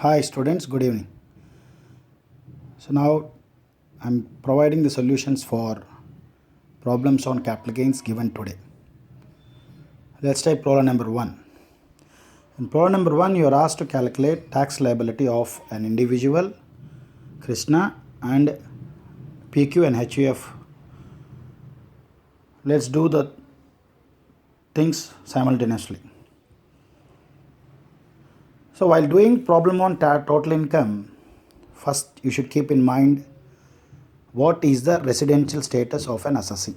Hi students, good evening. So now I'm providing the solutions for problems on capital gains given today. Let's take problem number 1. In problem number 1, you are asked to calculate tax liability of an individual, Krishna, and PQ and HUF. Let's do the things simultaneously. So while doing problem on total income, first you should keep in mind what is the residential status of an assessee,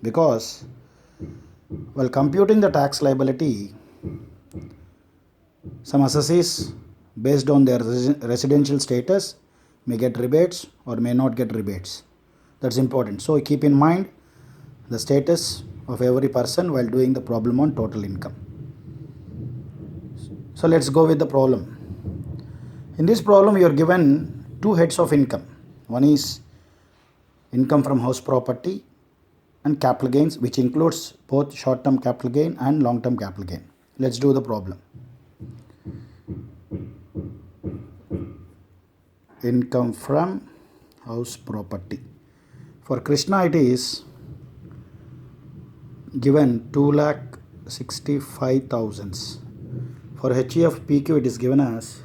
because while computing the tax liability, some assessees based on their residential status may get rebates or may not get rebates. That's important. So keep in mind the status of every person while doing the problem on total income. So let's go with the problem. In this problem, you are given two heads of income. One is income from house property and capital gains, which includes both short-term capital gain and long-term capital gain. Let's do the problem. Income from house property. For Krishna, it is given 2,65,000. For HUF PQ, it is given as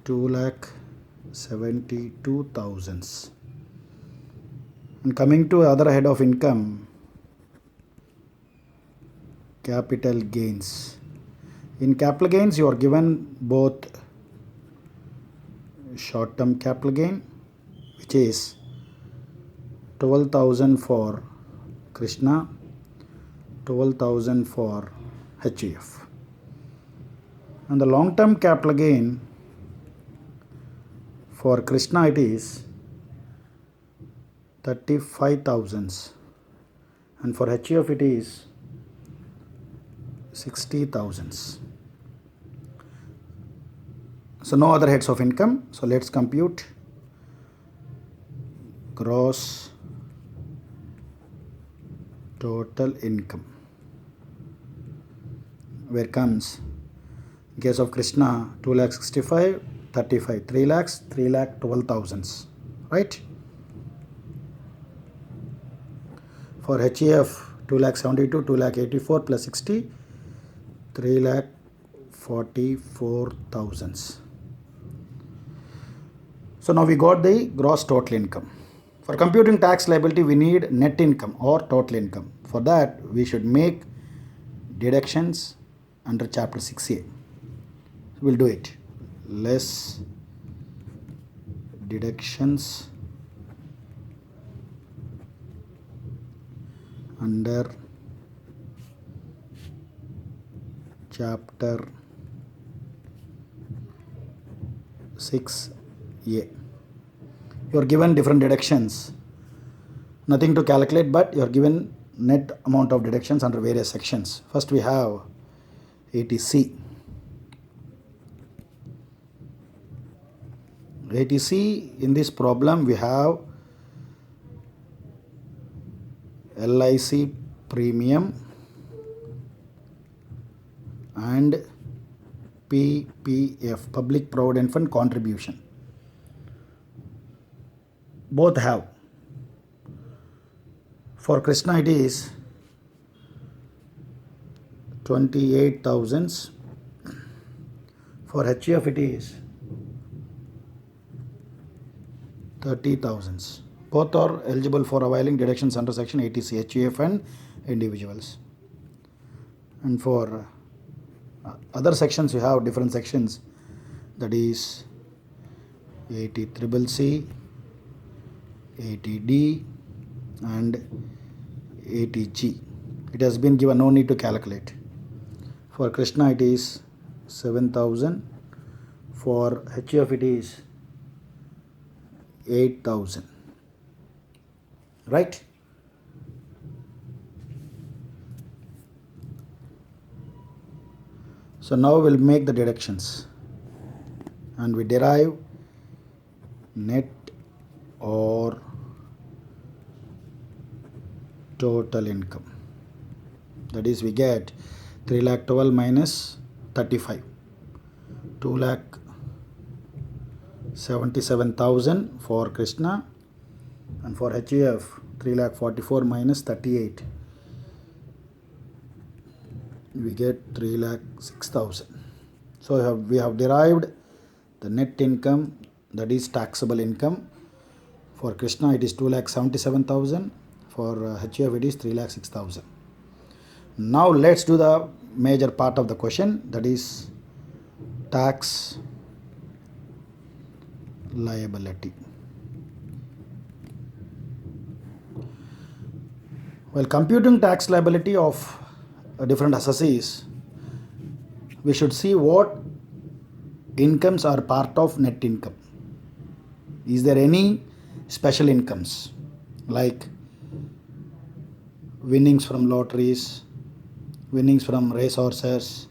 2,72,000. And coming to other head of income, capital gains. In capital gains, you are given both short-term capital gain, which is 12,000 for Krishna, 12,000 for HUF. And the long-term capital gain for Krishna, it is 35,000, and for HUF it is 60,000. So no other heads of income. So let's compute gross total income, where comes in case of Krishna 2,65,000, 35, 3 lakhs, 3,12,000, right? For HUF 2,72,000, 2,84,000 plus 60, 3,44,000. So now we got the gross total income. For computing tax liability, we need net income or total income. For that, we should make deductions under chapter 6A. We'll do it. Less deductions under chapter 6A. You are given different deductions, nothing to calculate, but you are given net amount of deductions under various sections. First we have 80C. 80C, in this problem we have LIC premium and PPF, Public Provident Fund contribution. Both have. For Krishna it is 28,000. For HUF it is 30,000. Both are eligible for availing deductions under section 80C, HUF and individuals. And for other sections, you have different sections, that is 80CCC, 80D and 80G. It has been given, no need to calculate. For Krishna it is 7,000. For HUF it is 8,000. Right? So now we'll make the deductions and we derive net or total income. That is, we get 3,12,000 minus 35. 2,77,000 for Krishna, and for HUF 3,44 minus 38, we get 3,06,000. So we have derived the net income, that is taxable income. For Krishna it is 2,77,000, for HUF it is 3,06,000. Now let's do the major part of the question, that is tax liability. While computing tax liability of different assessees, we should see what incomes are part of net income. Is there any special incomes like winnings from lotteries, winnings from racehorses,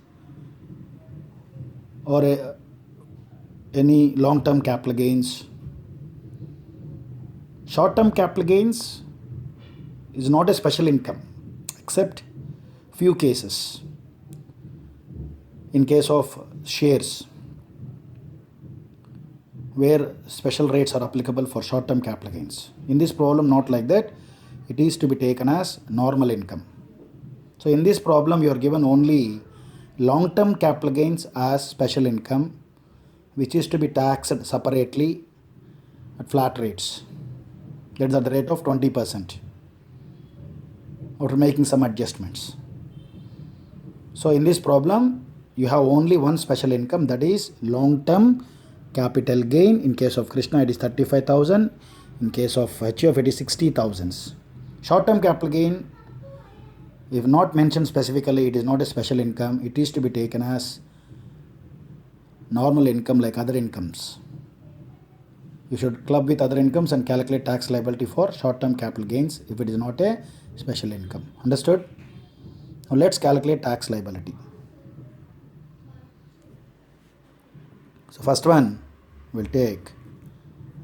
or any long-term capital gains? Short-term capital gains is not a special income except few cases. In case of shares, where special rates are applicable for short-term capital gains. In this problem, not like that. It is to be taken as normal income. So in this problem, you are given only long-term capital gains as special income, which is to be taxed separately at flat rates. That is at the rate of 20% after making some adjustments. So in this problem, you have only one special income, that is long-term capital gain. In case of Krishna it is 35,000, in case of HUF it is 60,000. Short-term capital gain, if not mentioned specifically, it is not a special income. It is to be taken as normal income like other incomes. You should club with other incomes and calculate tax liability for short-term capital gains if it is not a special income. Understood? Now let's calculate tax liability. So first one, we'll take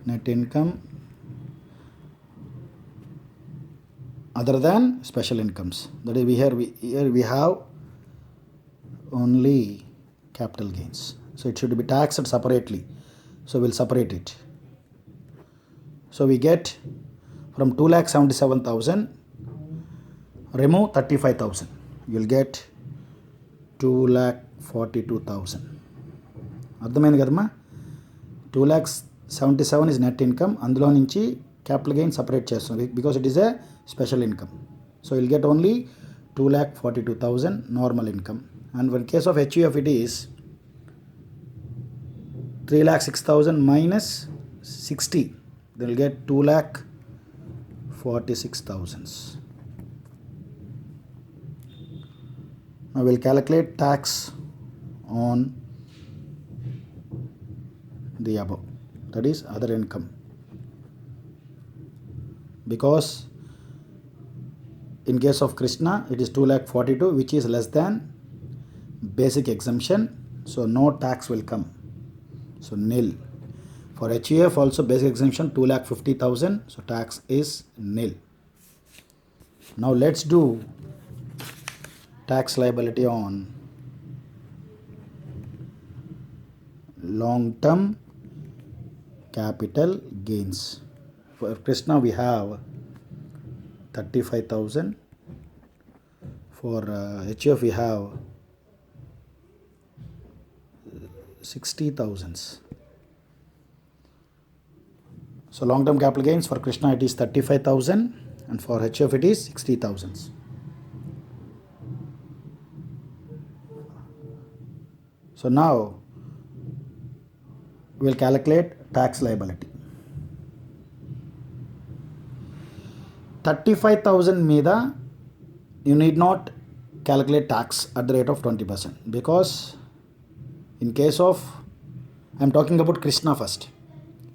net income other than special incomes. That is, here we have only capital gains. So it should be taxed separately. So we'll separate it. So we get from 2,77,000, remove 35,000. You'll get 2,42,000. అర్థమైంది కదమ్మా? 2,77,000 is net income. అందులో నుంచి capital gain separate చేస్తుంది because it is a special income. So you'll get only 2,42,000 normal income. And in case of HUF it is 3,06,000 minus 60. They will get 2,46,000. Now we'll calculate tax on the above, that is other income, because in case of Krishna it is 2,42,000, which is less than basic exemption, so no tax will come, so nil. For HUF also basic exemption 2,50,000, so tax is nil. Now let's do tax liability on long-term capital gains. For Krishna we have 35,000. For HUF we have 60,000. So long-term capital gains for Krishna it is 35,000 and for HUF it is 60,000. So now we will calculate tax liability. 35,000 మీద you need not calculate tax at the rate of 20%, because in case of, I am talking about Krishna first.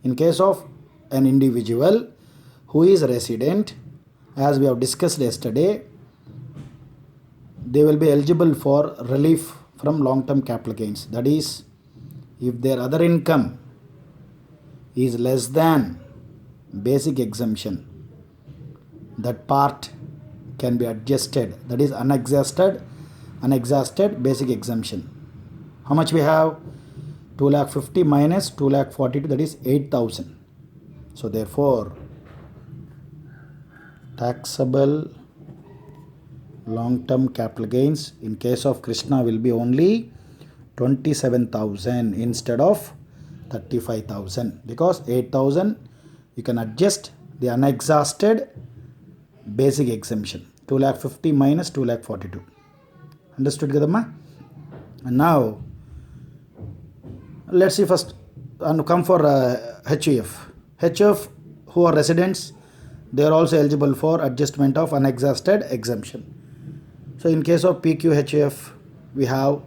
In case of an individual who is a resident, as we have discussed yesterday, they will be eligible for relief from long-term capital gains. That is, if their other income is less than basic exemption, that part can be adjusted. That is unexhausted basic exemption. How much we have? 2,50,000 minus 2,42,000, that is 8,000. So therefore, taxable long-term capital gains in case of Krishna will be only 27,000 instead of 35,000, because 8,000 you can adjust the unexhausted basic exemption. 2,50,000 minus 2,42,000. Understood kadamma? And now let's see first and come for HUF. HUF who are residents, they are also eligible for adjustment of unexhausted exemption. So in case of PQHF, we have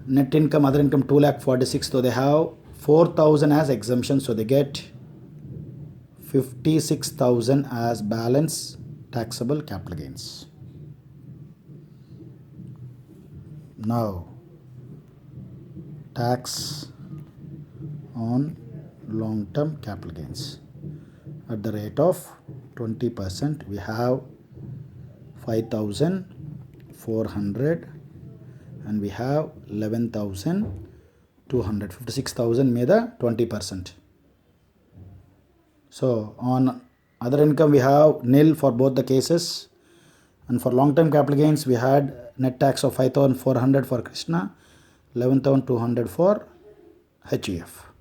net income, other income 2,46,000, so they have 4,000 as exemption, so they get 56,000 as balance taxable capital gains. Now, tax on long-term capital gains at the rate of 20%, we have 5,400 and we have 11,200, 56,000 made the 20%. So on other income we have nil for both the cases, and for long-term capital gains we had net tax of 5,400 for Krishna, 11,200 for HUF.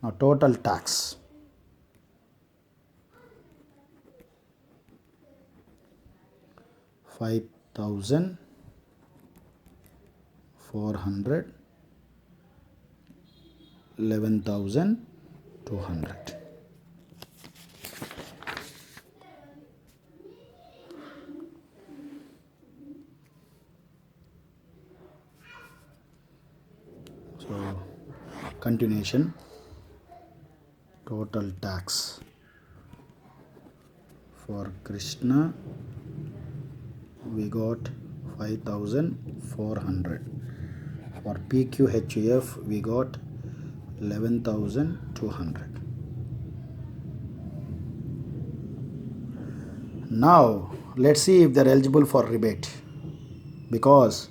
Now total tax. $5,400, 11,200. So continuation, total tax for Krishna we got 5,400. For PQHUF we got 11,200. Now let's see if they are eligible for rebate, because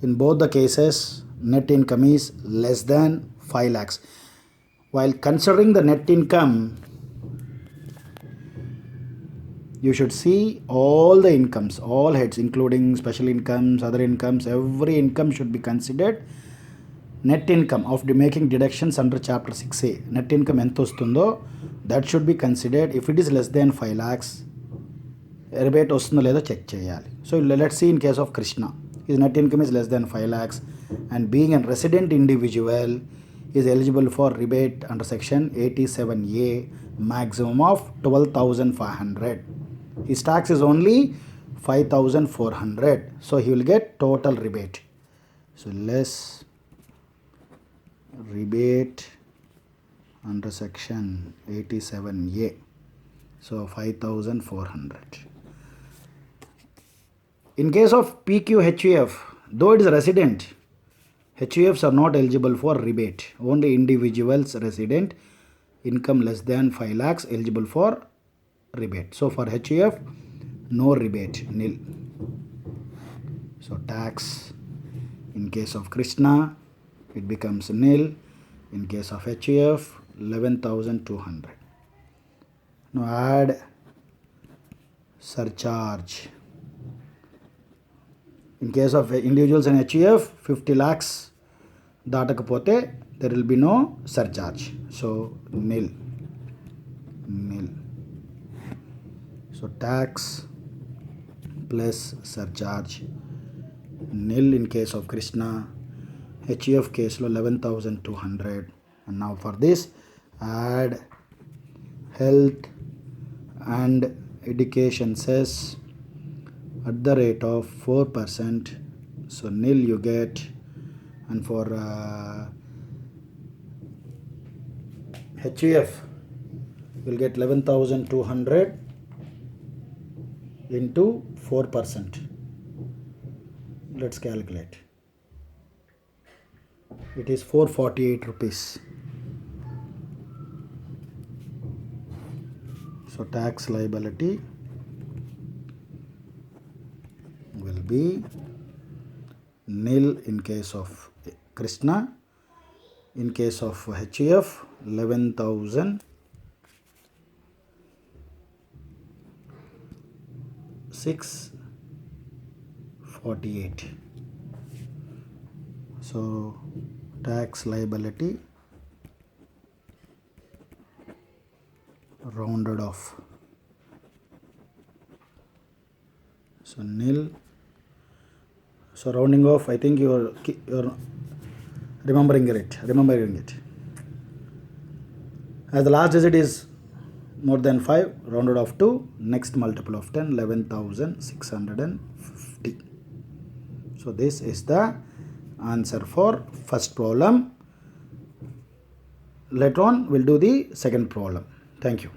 in both the cases net income is less than 5 lakhs. While considering the net income, you should see all the incomes, all heads, including special incomes, other incomes, every income should be considered net income after making deductions under chapter 6a. Net income ఎంత వస్తుందో that should be considered. If it is less than 5 lakhs, rebate వస్తుందో లేదో check చేయాలి. So let's see in case of Krishna, his net income is less than 5 lakhs and being a resident individual is eligible for rebate under section 87A, maximum of 12,500. His tax is only 5,400, so he will get total rebate. So less rebate under section 87A, so 5,400. In case of PQHUF, though it is a resident, HUFs are not eligible for rebate. Only individuals resident, income less than 5 lakhs eligible for rebate. So for HUF, no rebate, nil. So tax in case of Krishna, it becomes nil. In case of HUF, 11,200. Now add surcharge. In case of individuals and HUF, 50 lakhs దాటకపోతే there will be no surcharge. So nil. So tax plus surcharge nil in case of Krishna. HUF case lo 11,200. And now for this, add health and education cess at the rate of 4%. So nil you get. And for HUF, you will get 11,200 into 4%. Let's calculate. It is 448 rupees. So tax liability will be nil in case of Krishna. In case of HUF, 11,648. So tax liability rounded off. So nil. So rounding off, I think you're remembering it. As the last digit is more than 5, rounded off to next multiple of 10, 11,650. So this is the answer for first problem. Later on we'll do the second problem. Thank you.